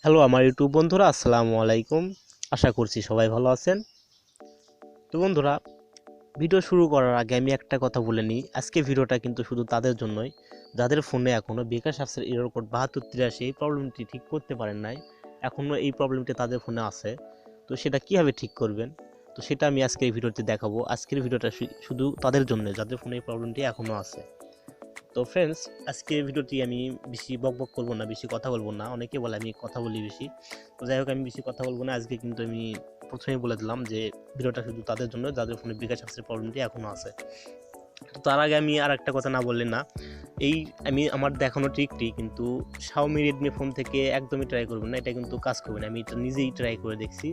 Hello আমার YouTube বন্ধুরা, আসসালামু আলাইকুম। আশা করছি সবাই ভালো আছেন। তো বন্ধুরা, ভিডিও শুরু করার আগে আমি একটা কথা বলে নিই। আজকে ভিডিওটা কিন্তু শুধু তাদের জন্যই যাদের ফোনে এখনও বিকাশ অ্যাপসের এরর কোড 7283 এই প্রবলেমটি ঠিক করতে পারেন নাই। এখনও এই প্রবলেমটি তাদের ফোনে আছে। তো সেটা কীভাবে ঠিক করবেন, তো সেটা আমি আজকের এই ভিডিওতে দেখাবো। আজকের ভিডিওটা শুধু তাদের জন্য যাদের ফোনে এই প্রবলেমটি এখনও আছে। তো ফ্রেন্ডস, আজকের ভিডিওটি আমি বেশি বকবক করবো না, বেশি কথা বলবো না। অনেকে বলে আমি কথা বলি বেশি, তো যাই হোক আমি বেশি কথা বলবো না আজকে। কিন্তু আমি প্রথমেই বলে দিলাম যে ভিডিওটা শুধু তাদের জন্য যাদের ফোনে বিকাশ অ্যাপসের প্রবলেমটি এখনও আছে। তো তার আগে আমি আর একটা কথা না বললে না। আমি আমার দেখানো ট্রিকটি কিন্তু Xiaomi Redmi ফোন থেকে একদমই ট্রাই করবেন না, এটা কিন্তু কাজ করবে না। আমি এটা নিজেই ট্রাই করে দেখছি,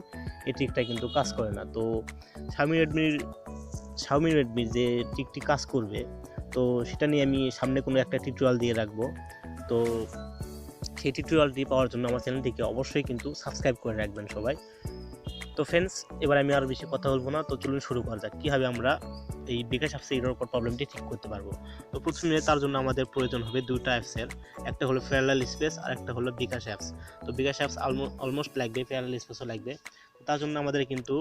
এই ট্রিকটা কিন্তু কাজ করে না। তো Xiaomi Redmi যে ট্রিকটি কাজ করবে, তো সেটা নিয়ে আমি সামনে কোনো একটা টিউটোরিয়াল দিয়ে রাখবো। তো সেই টিউটোরিয়ালটি পাওয়ার জন্য আমার চ্যানেলটিকে অবশ্যই কিন্তু সাবস্ক্রাইব করে রাখবেন সবাই। তো ফ্রেন্ডস, এবার আমি আর বেশি কথা বলবো না, তো চলুন শুরু করা যাক কীভাবে আমরা এই বিকাশ অ্যাপসের এরর কোড প্রবলেমটি ঠিক করতে পারবো। তো প্রথমে তার জন্য আমাদের প্রয়োজন হবে দুটো অ্যাপসের, একটা হলো প্যারালাল স্পেস আর একটা হলো বিকাশ অ্যাপস। তো বিকাশ অ্যাপস অলমোস্ট লাগবে, প্যারালাল স্পেসও লাগবে। তার জন্য আমাদের কিন্তু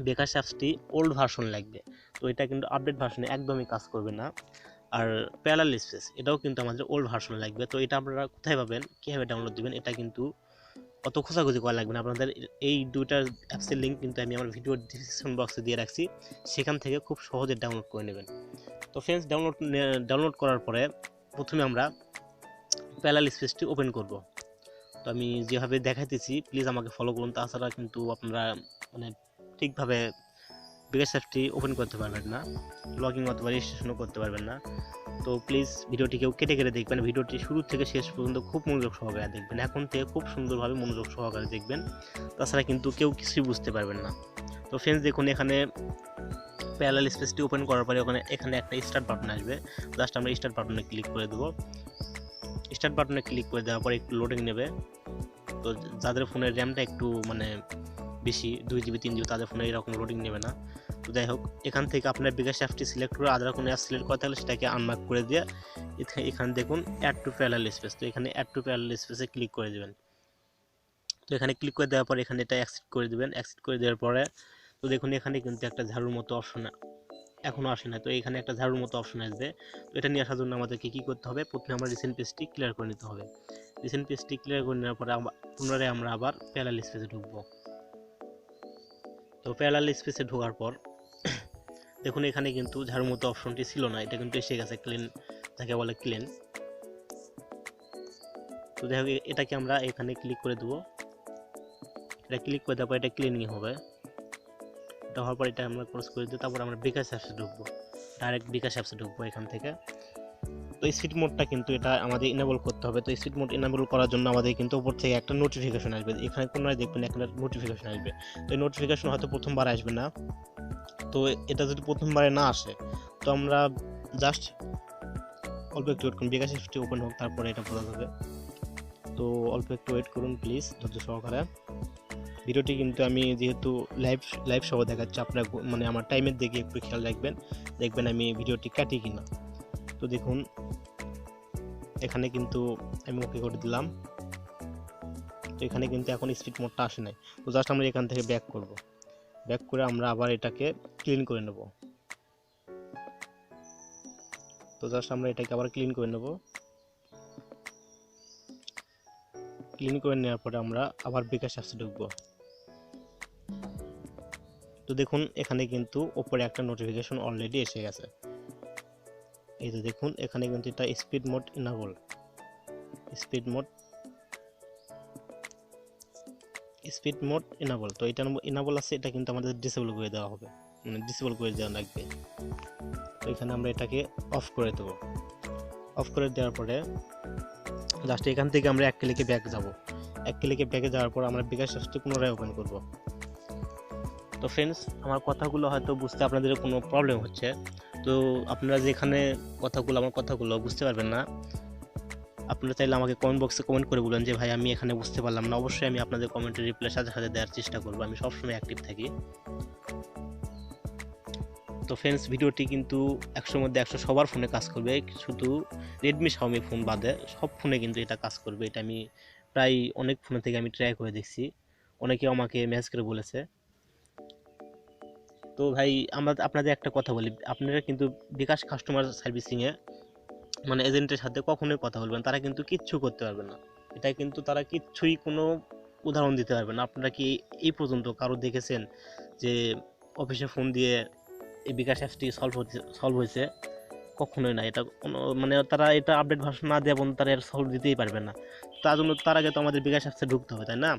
বিকাশ অ্যাপসটি ওল্ড ভার্সন লাগবে। তো এটা কিন্তু আপডেট ভার্সনে একদমই কাজ করবে না। আর প্যারালাল স্পেস এটাও কিন্তু আমাদের ওল্ড ভার্সনে লাগবে। তো এটা আপনারা কোথায় পাবেন, কীভাবে ডাউনলোড দেবেন, এটা কিন্তু অত খোঁজাখুঁজি করা লাগবে না। আপনাদের এই দুইটার অ্যাপসের লিঙ্ক কিন্তু আমি আমার ভিডিও ডিসক্রিপশন বক্সে দিয়ে রাখছি, সেখান থেকে খুব সহজে ডাউনলোড করে নেবেন। তো ফ্রেন্ডস, ডাউনলোড করার পরে প্রথমে আমরা প্যারালাল স্পেসটি ওপেন করব। তো আমি যেভাবে দেখাইতেছি প্লিজ আমাকে ফলো করুন, তাছাড়া কিন্তু আপনারা মানে ঠিকভাবে বিকাশ অ্যাপটি ওপেন করতে পারবেন না, লগ ইন অথবা রেজিস্ট্রেশনও করতে পারবেন না। তো প্লিজ ভিডিওটি কেউ কেটে কেটে দেখবেন, ভিডিওটি শুরু থেকে শেষ পর্যন্ত খুব মনোযোগ সহকারে দেখবেন। এখন থেকে খুব সুন্দরভাবে মনোযোগ সহকারে দেখবেন, তাছাড়া কিন্তু কেউ কিছুই বুঝতে পারবেন না। তো ফ্রেন্ডস দেখুন, এখানে প্যারালাল স্পেসটি ওপেন করার পরে এখানে একটা স্টার্ট বাটন আসবে। জাস্ট আমরা স্টার্ট বাটনে ক্লিক করে দেবো। স্টার্ট বাটনে ক্লিক করে দেওয়ার পরে একটু লোডিং নেবে। তো যাদের ফোনের র্যামটা একটু বেশি 2 GB 3 GB, তাদের ফোনে এরকম লোডিং নেবে না। তো যাই হোক, এখান থেকে আপনার বিকাশ অ্যাপটি সিলেক্ট করে আদার কোনো অ্যাপ সিলেক্ট করতে হলে সেটাকে আনমার্ক করে দিয়ে এখানে দেখুন অ্যাড টু প্যারালাল স্পেস। তো এখানে অ্যাড টু প্যারালাল স্পেসে ক্লিক করে দেবেন। তো এখানে ক্লিক করে দেওয়ার পরে এখানে এটা অ্যাকসেপ্ট করে দেবেন। অ্যাকসেপ্ট করে দেওয়ার পরে তো দেখুন এখানে কিন্তু একটা ঝাড়ুর মতো অপশন এখনও আসে না। তো এখানে একটা ঝাড়ুর মতো অপশন আসবে। তো এটা নিয়ে আসার জন্য আমাদেরকে কী করতে হবে, প্রথমে আমরা রিসেন্ট পেজটি ক্লিয়ার করে নিতে হবে। রিসেন্ট পেজটি ক্লিয়ার করে নেওয়ার পরে পুনরায় আমরা আবার প্যারালাল স্পেসে ঢুকবো। তো প্যারালাল স্পেসে ঢোকার পর দেখুন এখানে কিন্তু ঝাড়ুর মতো অপশনটি ছিল না, এটা কিন্তু এসে গেছে, ক্লিন যাকে বলে ক্লিন। তো দেখো এটাকে আমরা এখানে ক্লিক করে দেবো। এটা ক্লিক করে দেওয়ার পর এটা ক্লিনিং হবে। এটা হওয়ার পর এটা আমরা ক্লোজ করে দিই। তারপর আমরা বিকাশ অ্যাপসে ঢুকবো, ডাইরেক্ট বিকাশ অ্যাপসে ঢুকবো এখান থেকে। তো স্পিড মোডটা কিন্তু এটা আমাদের ইনেবল করতে হবে। তো স্পিড মোড ইনেবল করার জন্য আমাদের কিন্তু উপর থেকে একটা নোটিফিকেশন আসবে। এখানে পুনরায় দেখবেন একটা নোটিফিকেশন আসবে। তো এই নোটিফিকেশন হয়তো প্রথমবার আসবে না। তো এটা যদি প্রথমবারে না আসে, তো আমরা জাস্ট অল্প একটু ওয়েট করুন, বিকাশ অ্যাপসটি ওপেন হোক, তারপরে এটা বোঝা যাবে। তো অল্প একটু ওয়েট করুন প্লিজ, ধৈর্য সহকারে। ভিডিওটি কিন্তু আমি যেহেতু লাইভ সহ দেখাচ্ছি, আপনার আমার টাইমের দিকে একটু খেয়াল রাখবেন, দেখবেন আমি ভিডিওটি কাটি কিনা। তো দেখুন এখানে কিন্তু আমি ওকে করে দিলাম। তো এখানে কিন্তু এখন স্পিড মোডটা আসে নাই। তো জাস্ট আমরা এখান থেকে ব্যাক করব। ব্যাক করে আমরা আবার এটাকে ক্লিন করে নেব। তো জাস্ট আমরা এটাকে আবার ক্লিন করে নেব। ক্লিন করে নেওয়ার পরে আমরা আবার বিকাশ অ্যাপসে ঢুকবো। তো দেখুন এখানে কিন্তু উপরে একটা নোটিফিকেশন অলরেডি এসে গেছে। এই যে দেখুন এখানে কিন্তু এটা speed mode enable, speed mode enable. তো এটা ইনেবল আছে, এটা কিন্তু আমাদের ডিসেবল করে দেওয়া হবে, ডিসেবল করে দেওয়া লাগবে। তো এখানে আমরা এটাকে অফ করে দেবো। অফ করে দেওয়ার পরে জাস্ট এখান থেকে আমরা এক ক্লিকে ব্যাক যাব। এক ক্লিকে ব্যাকে যাওয়ার পর আমরা বিকাশ অ্যাপসটি পুনরায় ওপেন করব। তো ফ্রেন্ডস, আমার কথাগুলো হয়তো বুঝতে আপনাদের কোনো প্রবলেম হচ্ছে। তো আপনারা যেখানে আমার কথাগুলো বুঝতে পারবেন না, আপনারা চাইলে আমাকে কমেন্ট বক্সে কমেন্ট করে বলেন যে ভাই আমি এখানে বুঝতে পারলাম না। অবশ্যই আমি আপনাদের কমেন্টের রিপ্লাই সাথে সাথে দেওয়ার চেষ্টা করবো, আমি সবসময় অ্যাক্টিভ থাকি। তো ফ্রেন্ডস, ভিডিওটি কিন্তু 100 মধ্যে 100 সবার ফোনে কাজ করবে, শুধু রেডমি Xiaomi ফোন বাদে সব ফোনে কিন্তু এটা কাজ করবে, এটা আমি প্রায় অনেক ফোন থেকে আমি ট্রাই করে দেখছি, অনেকে আমাকে মেসেজ করে বলেছে। তো ভাই আমরা আপনাদের একটা কথা বলি, আপনারা কিন্তু বিকাশ কাস্টমার সার্ভিসিংয়ে মানে এজেন্টের সাথে কখনোই কথা বলবেন, তারা কিন্তু কিচ্ছু করতে পারবে না। এটা কিন্তু তারা কিচ্ছুই কোনো উদাহরণ দিতে পারবে না। আপনারা কি এই পর্যন্ত কারো দেখেছেন যে অফিসে ফোন দিয়ে এই বিকাশ অ্যাপসটি সলভ হয়েছে? কখনোই না। এটা কোনো মানে তারা এটা আপডেট ভার্সন না দেওয়া পর্যন্ত তারা এর সলভ দিতেই পারবে না। তার জন্য তার আগে তো আমাদের বিকাশ অ্যাপসে ঢুকতে হবে, তাই না?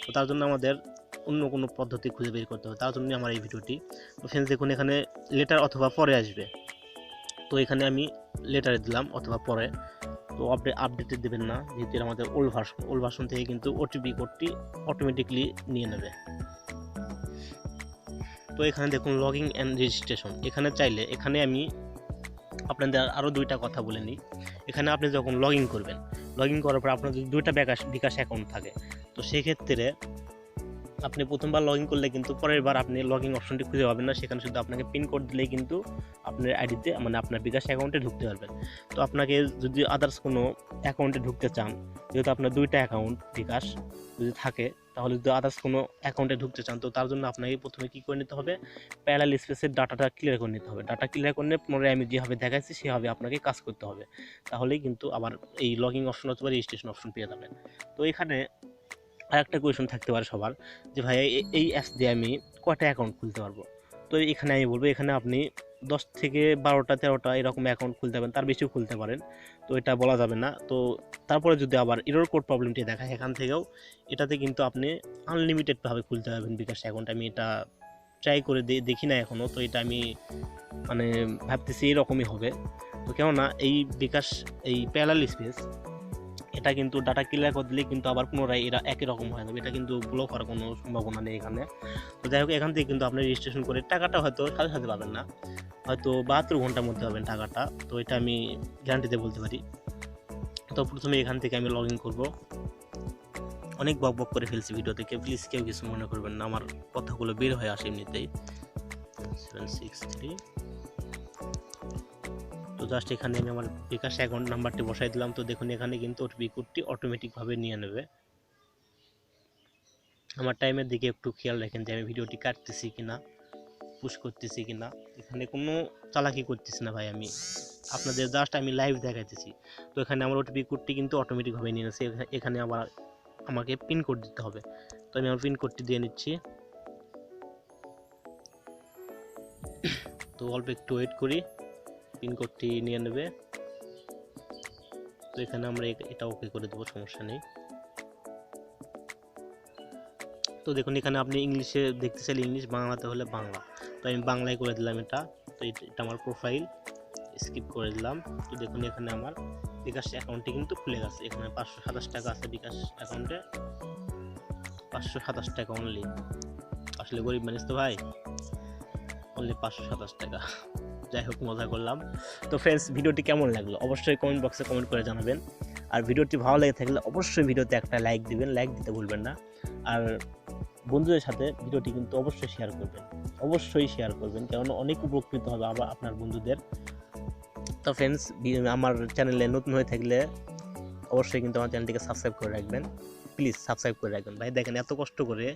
তো তার জন্য আমাদের অন্য কোনো পদ্ধতি খুঁজে বের করতে হবে, তার জন্যই আমার এই ভিডিওটি। তো ফ্রেন্ডস দেখুন, এখানে লেটার অথবা পরে আসবে, তো এখানে আমি লেটারে দিলাম অথবা পরে। তো আপডেটে দেবেন না, যেহেতু আমাদের ওল্ড ভার্সন থেকে কিন্তু ওটিপি কোডটি অটোমেটিকলি নিয়ে নেবে। তো এখানে দেখুন লগইন অ্যান্ড রেজিস্ট্রেশন, এখানে চাইলে এখানে আমি আপনাদের আরও দুইটা কথা বলে নিই। এখানে আপনি যখন লগ ইন করবেন, লগ ইন করার পর আপনার যদি দুইটা বিকাশ অ্যাকাউন্ট থাকে, তো সেক্ষেত্রে আপনি প্রথমবার লগ ইন করলে কিন্তু পরের বার আপনি লগ ইন অপশনটি খুঁজে পাবেন না, সেখানে শুধু আপনাকে পিন কোড দিলেই কিন্তু আপনার আইডিতে মানে আপনার বিকাশ অ্যাকাউন্টে ঢুকতে পারবেন। তো আপনাকে যদি আদার্স কোনো অ্যাকাউন্টে ঢুকতে চান, যেহেতু আপনার দুইটা অ্যাকাউন্ট বিকাশ যদি থাকে, তাহলে যদি আদার্স কোনো অ্যাকাউন্টে ঢুকতে চান, তো তার জন্য আপনাকে প্রথমে কী করে নিতে হবে, প্যারালাল স্পেসের ডাটাটা ক্লিয়ার করে নিতে হবে। ডাটা ক্লিয়ার করলে পুনরায় আমি যেভাবে দেখাচ্ছি সেভাবে আপনাকে কাজ করতে হবে, তাহলেই কিন্তু আবার এই লগ ইন অপশন অথবা রেজিস্ট্রেশন অপশন পেয়ে যাবেন। তো এখানে আরেকটা কোয়েশন থাকতে পারে সবার, যে ভাই এই অ্যাপস দিয়ে আমি কয়টা অ্যাকাউন্ট খুলতে পারবো? তো এখানে আমি বলবো, এখানে আপনি 10 থেকে 12টা 13টা এরকম অ্যাকাউন্ট খুলতে পারেন, তার বেশিও খুলতে পারেন, তো এটা বলা যাবে না। তো তারপরে যদি আবার এরর কোড প্রবলেমটি দেখায়, এখান থেকেও এটাতে কিন্তু আপনি আনলিমিটেডভাবে খুলতে পারবেন বিকাশ অ্যাকাউন্ট। আমি এটা ট্রাই করে দেখি না এখনও, তো এটা আমি মানে ভাবতেছি এরকমই হবে। তো কেননা এই বিকাশ এই প্যারালাল স্পেস এটা কিন্তু ডাটা ক্লিয়ার করে দিলে কিন্তু আবার পুনরায় এরা একই রকম হয়ে যাবে, এটা কিন্তু ব্লক হওয়ার কোনো সম্ভাবনা নেই এখানে। তো যাই হোক, এখান থেকে কিন্তু আপনি রেজিস্ট্রেশন করে টাকাটা হয়তো সাথে সাথে পাবেন না, হয়তো 72 ঘন্টার মধ্যে পাবেন টাকাটা, তো এটা আমি গ্যারান্টিতে বলতে পারি। তো প্রথমে এখান থেকে আমি লগ ইন করবো। অনেক বক করে ফেলছি ভিডিও থেকে, প্লিজ কেউ কিছু মনে করবেন না, আমার কথাগুলো বের হয়ে আসে এমনিতেই। 763 তো জাস্ট এখানে আমি আমার বিকাশ অ্যাকাউন্ট নাম্বারটি বসাই দিলাম। তো দেখুন এখানে কিন্তু ওটিপি কোডটি অটোমেটিকভাবে নিয়ে নেবে। আমার টাইমের দিকে একটু খেয়াল রাখেন যে আমি ভিডিওটি কাটতেছি কিনা, পুশ করতেছি কিনা, এখানে কোনো চালাকি করতেছি না ভাই, আমি আপনাদের জাস্ট আমি লাইভ দেখাইতেছি। তো এখানে আমার ওটিপি কোডটি কিন্তু অটোমেটিকভাবে নিয়ে নিচ্ছে। এখানে আবার আমাকে পিন কোড দিতে হবে, তো আমি আমার পিন কোডটি দিয়ে নিচ্ছি। তো অল্প একটু ওয়েট করি, পিন কোডটি নিয়ে নেবে। তো এখানে আমরা এটা ওকে করে দেবো, সমস্যা নেই। তো দেখুন এখানে আপনি ইংলিশে দেখতে চাইলে ইংলিশ, বাংলাতে হলে বাংলা, তো আমি বাংলায় করে দিলাম এটা। তো এটা আমার প্রোফাইল, স্কিপ করে দিলাম। তো দেখুন এখানে আমার বিকাশ অ্যাকাউন্টটি কিন্তু খুলে গেছে। এখানে 527 টাকা আছে বিকাশ অ্যাকাউন্টে, 527 টাকা অনলি। আসলে গরিব মানুষ তো ভাই, অনলি 527 টাকা। যাই হোক, মজা করলাম। তো ফ্রেন্ডস, ভিডিওটি কেমন লাগলো অবশ্যই কমেন্ট বক্সে কমেন্ট করে জানাবেন। আর ভিডিওটি ভালো লেগে থাকলে অবশ্যই ভিডিওতে একটা লাইক দিবেন, লাইক দিতে ভুলবেন না। আর বন্ধুদের সাথে ভিডিওটি কিন্তু অবশ্যই শেয়ার করবেন, কারণ অনেক উপকৃত হবে আবার আপনার বন্ধুদের। তো ফ্রেন্ডস, আমার চ্যানেলে নতুন হয়ে থাকলে অবশ্যই কিন্তু আমার চ্যানেলটিকে সাবস্ক্রাইব করে রাখবেন, প্লিজ সাবস্ক্রাইব করে রাখবেন ভাই। দেখেন এত কষ্ট করে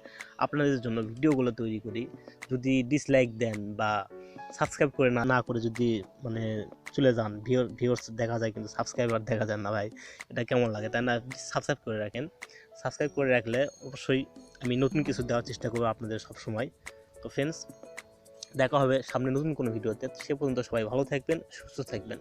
আপনাদের জন্য ভিডিওগুলো তৈরি করি, যদি ডিসলাইক দেন বা সাবস্ক্রাইব করে না করে যদি মানে চলে যান, ভিউয়ার্স দেখা যায় কিন্তু সাবস্ক্রাইবার দেখা যায় না ভাই, এটা কেমন লাগে তাই না? সাবস্ক্রাইব করে রাখেন, সাবস্ক্রাইব করে রাখলে অবশ্যই আমি নতুন কিছু দেওয়ার চেষ্টা করবো আপনাদের সবসময়। তো ফ্রেন্ডস, দেখা হবে সামনে নতুন কোনো ভিডিওতে। সে পর্যন্ত সবাই ভালো থাকবেন, সুস্থ থাকবেন।